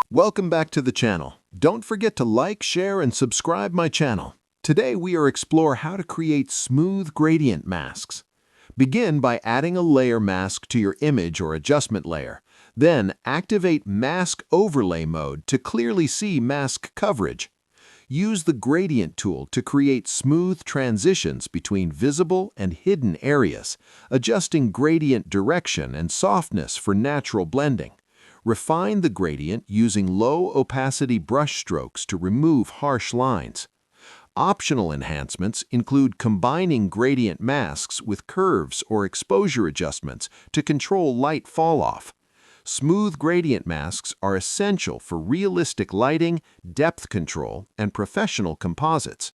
Welcome back to the channel. Don't forget to like, share, and subscribe my channel. Today we explore how to create smooth gradient masks. Begin by adding a layer mask to your image or adjustment layer. Then activate Mask Overlay mode to clearly see mask coverage. Use the Gradient tool to create smooth transitions between visible and hidden areas, adjusting gradient direction and softness for natural blending. Refine the gradient using low opacity brush strokes to remove harsh lines. Optional enhancements include combining gradient masks with curves or exposure adjustments to control light fall-off. Smooth gradient masks are essential for realistic lighting, depth control, and professional composites.